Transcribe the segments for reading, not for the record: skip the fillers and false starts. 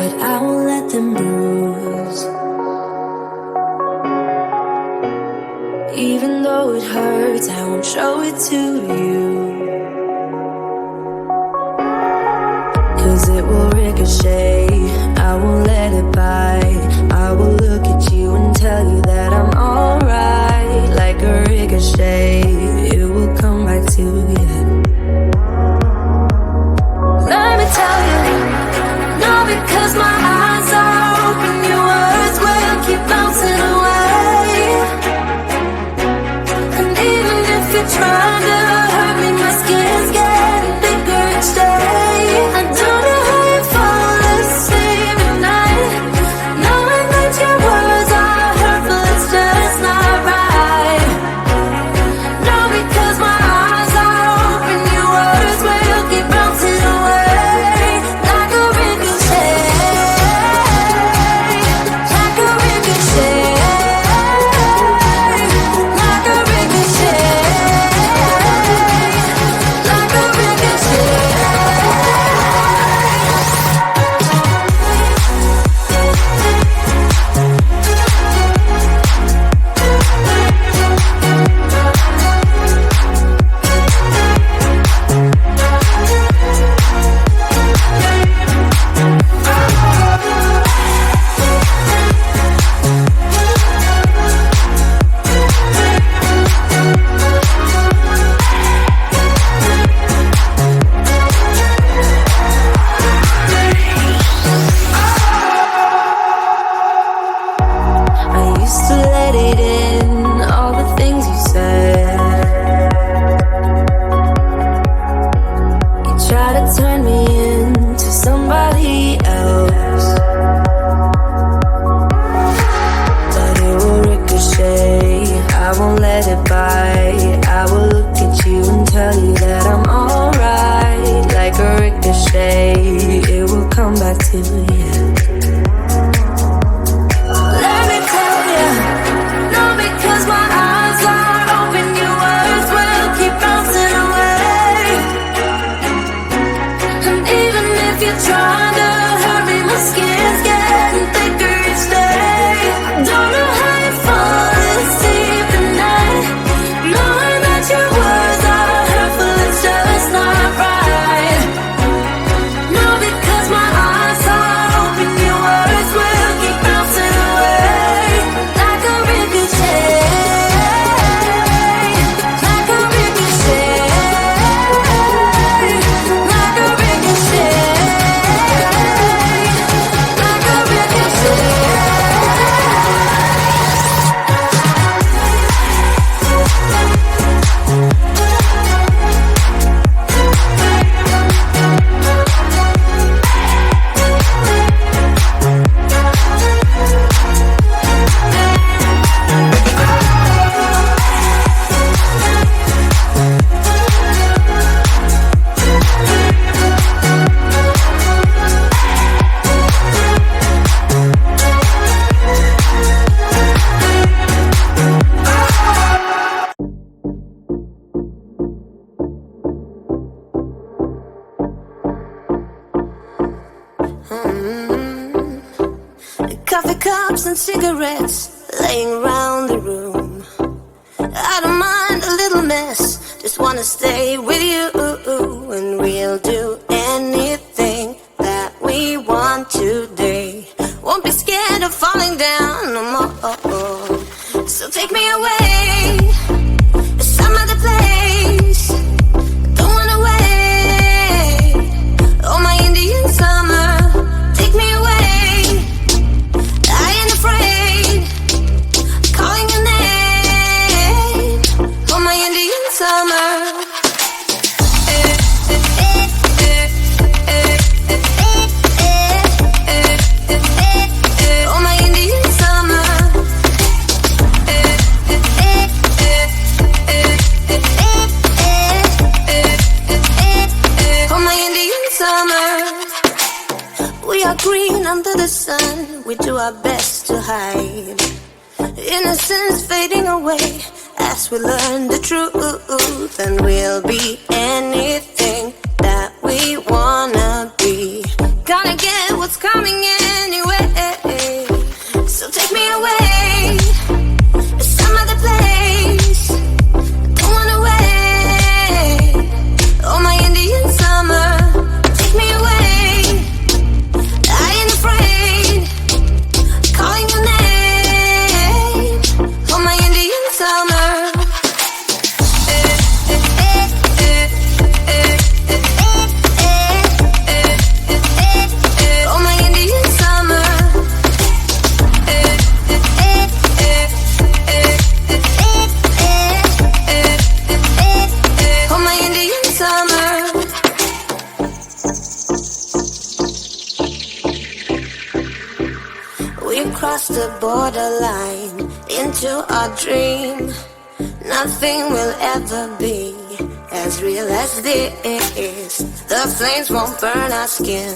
but I won't let them bruise. Even though it hurts, I won't show it to you, 'cause it will ricochet. I won't let it bite. I will look at you and tell you that I'm alright. Like a ricochet, it will come back to you. Let me tell you, no, because my eyes are open, your words will keep bouncing away. And even if you're trying to hurt me, my skin's getting thicker each day. I don't know how you fall asleep at night, knowing that your words are hurtful, it's just not right. No, because my eyes are open, your words will keep bouncing away. Like a ricochet, like a ricochet, like a ricochet, like a ricochet. I used to let it in, all the things you said. You try to turn me into somebody else, but it will ricochet. I won't let it bite. I will look at you and tell you that I'm alright. Like a ricochet, it will come back to you. Let me tell you, no, because my eyes are open, your words will keep bouncing away. And even if you're trying to hurt me, my skin's getting thicker each day. I don't know how you fall asleep at night, knowing that your words are hurtful, it's just not right. No, because my eyes are open, your words will keep bouncing away. Like a ricochet, like a ricochet, like a ricochet, like a ricochet. Coffee cups and cigarettes laying around the room. I don't mind a little mess, just wanna stay with you. And we'll do anything that we want today. Won't be scared of falling down no more. So take me away, some other place. Don't wanna wait. Oh, my Indian summer, take me away. I ain't afraid, calling your name. Oh, my Indian summer. Oh, my Indian summer. Oh, my Indian summer. We are green under the sun, we do our best to hide. Innocence fading away as we learn the truth. And we'll be anything that we wanna be. Gonna get what's coming in. borderline into our dream. Nothing will ever be as real as this. The flames won't burn our skin.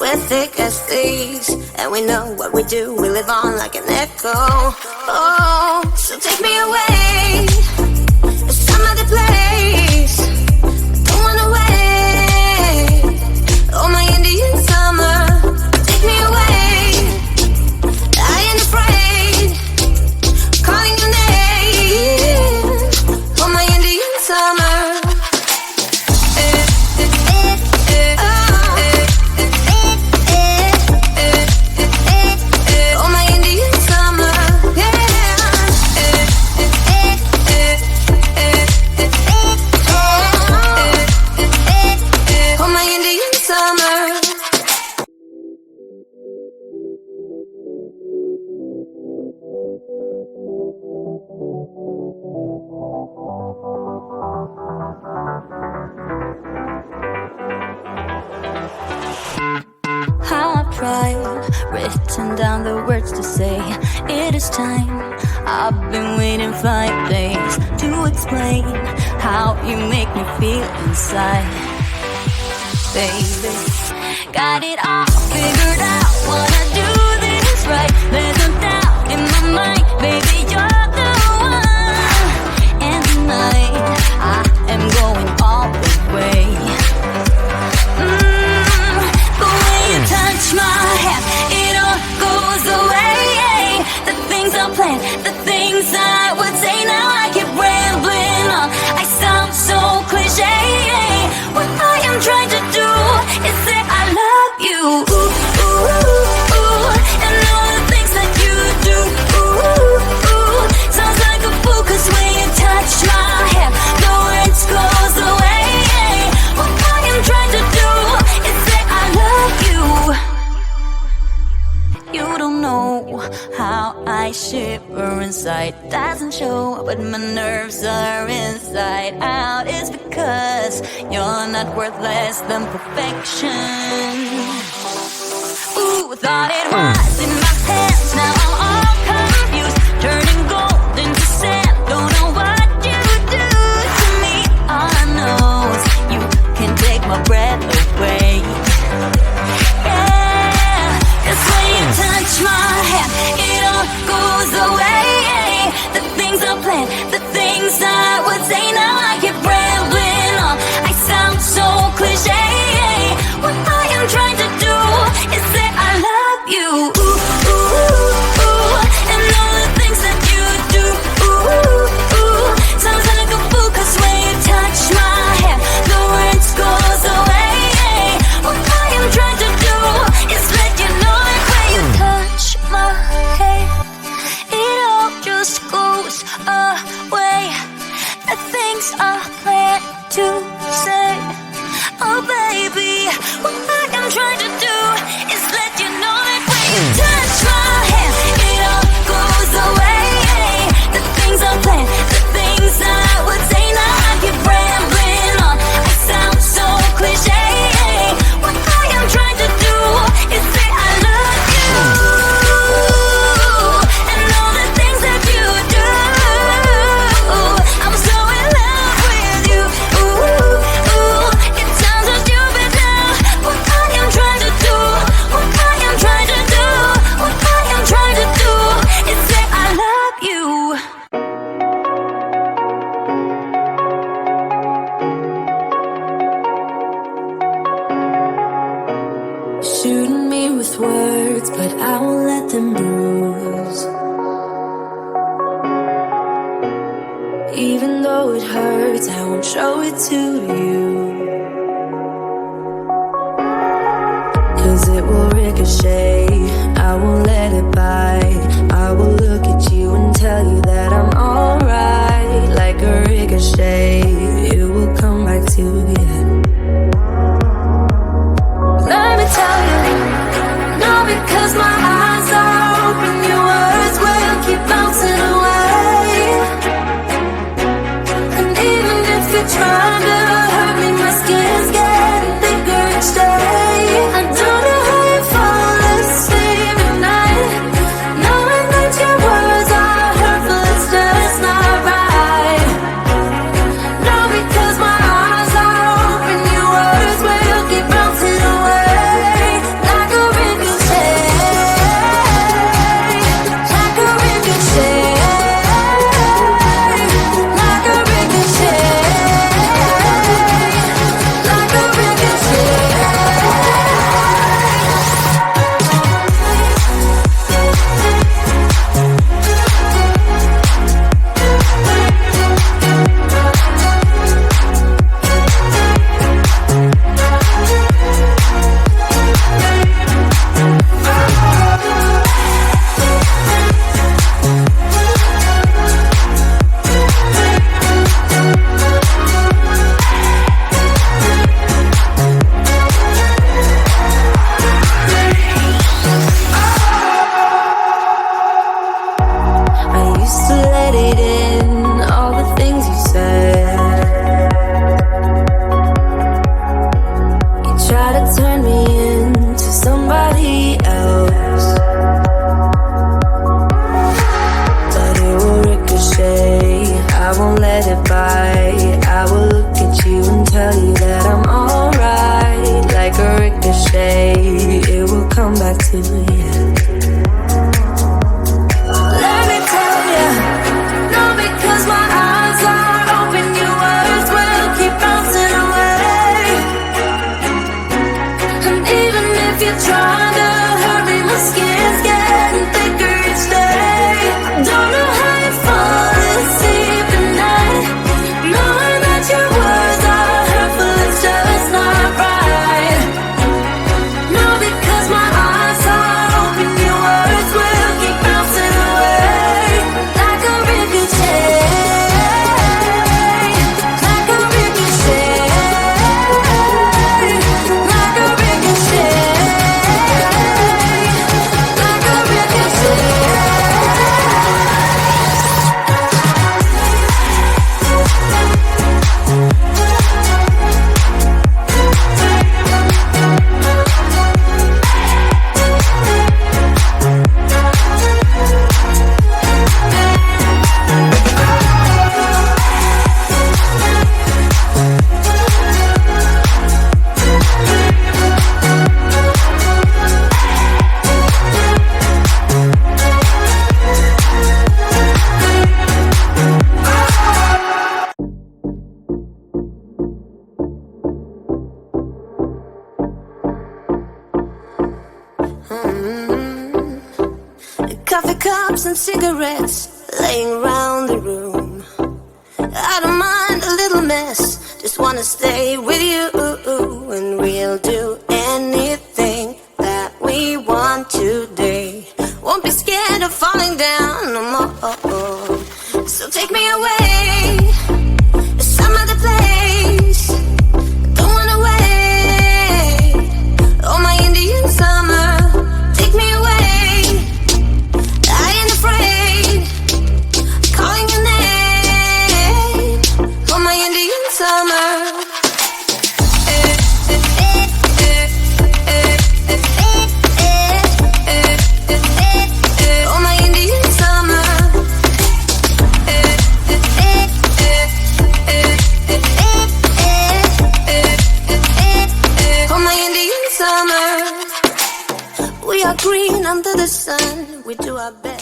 We're thick as thieves, and we know what we do. We live on like an echo. Oh, so take me away to some other place. Don't wanna wait. Oh, my Indian summer, take me away. I ain't afraid, calling your name. Oh, my Indian summer. Written down the words to say, it is time. I've been waiting 5 days to explain how you make me feel inside. Baby, got it all figured out, wanna do this right. There's no doubt in my mind, baby, you're the one. And tonight, I am going all the way. The way you touch my hand, it all goes away. The things I planned, the things I would say, now I keep rambling on. I sound so cliche. What I am trying to do is say I love you. Ooh, ooh, ooh, ooh. And all the things that you do. Ooh, ooh, ooh. Sounds like a fool, 'cause when you touch my hand, the words goes away. What I am trying to do is say I love you. You don't know how I shiver inside. Doesn't show, but my nerves are inside out. It's because you're not worth less than perfection. Ooh, thought it was in my hands, now I'm all confused. Turning gold into sand, don't know what you do to me. All I know is you can take my breath away. Touch my hand, it all goes away. The things I planned, the things I would say, now I keep rambling on. I sound so cliche. What I am trying to do is say I love you. Ooh, ooh, ooh. And all the things that you do. Ooh, ooh. Sounds like a fool, 'cause when you touch my hand, the words goes away. What I am trying to do is let you know. Touch my hand, it all just goes away. The things I plan to say, oh baby, what I am trying to do is let you know that when you touch my hand, it all goes away. The things I plan, the things I would say, now I keep rambling on. I sound so cliche. What I am trying to do is say I love you. And all the things that you do, I'm so in love with you. Ooh, ooh, it sounds so stupid now. What I am trying to do, what I am trying to do, what I am trying to do is say I love you. Shooting me with words, but I won't let them bruise. Even though it hurts, I won't show it to you. 'Cause it will ricochet, I won't let it bite. I will look at you and tell you that I'm alright. Like a ricochet, it will come back to you. Let me tell you, no, because my eyes are open, your words will keep bouncing away. And even if you're trying to hurt me, my skin's getting thicker each day. I don't know how you fall asleep at night. to you. Let me tell you, no, because my eyes are open, your words will keep bouncing away. And even if you try to hurt me, my skin's getting thicker each day. Don't know how you fall asleep at night, knowing that your words are hurtful, it's just not right. No, because my eyes are open, your words will keep bouncing away. Like a ricochet, like a ricochet, like a ricochet, like a ricochet. Coffee cups and cigarettes laying around the room. I don't mind a little mess, just wanna stay with you. And we'll do anything that we want today. Won't be scared of falling down no more. So take me away to some other place. Don't wanna wait. Oh, my Indian summer, take me away. I ain't afraid, calling your name. Oh, my Indian summer. Oh, my Indian summer. Oh, my Indian summer. We are green under the sun, we do our best.